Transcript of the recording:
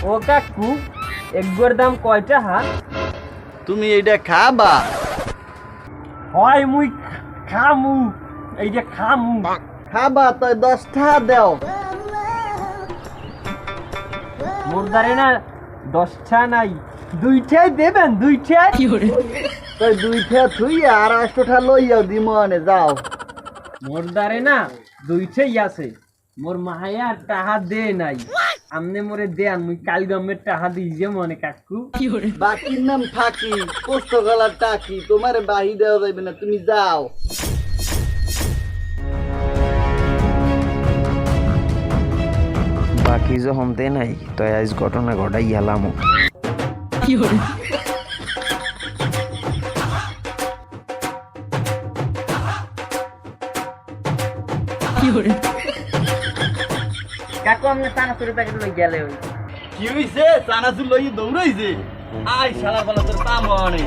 ও কাকু একগোর দাম কয়টা হা? তুমি এইটা খাবা? হয় মুই খামু, এই যে খামু। খাবা তো 10টা দাও। মোরদারে না 10টা নাই, 2টাই দেবেন, 2টাই। তাই 2টা থুইয়া আর 8টা লইয়াও দিমনে যাও। মোরদারে না 2টাই আছে, মোর মাহায়া টাহা দে নাই। আমনে মোরে দেন, মুই কাল গমের টাহা দিই যে মনে কাকু। বাকির নাম ফাঁকি, কষ্ট গলার টাকি, তোমার বাহি দেওয়া যাবে না, তুমি যাও। বাকি যখন দে নাই তাই আজ ঘটনা ঘটাই গেলাম। কাকু আমনে চানাচুরের প্যাকেট লই গেলে ওই কি হইছে? চানাচুর লই দৌড়াইছে। আই শালা বলা তোর পাম অনে।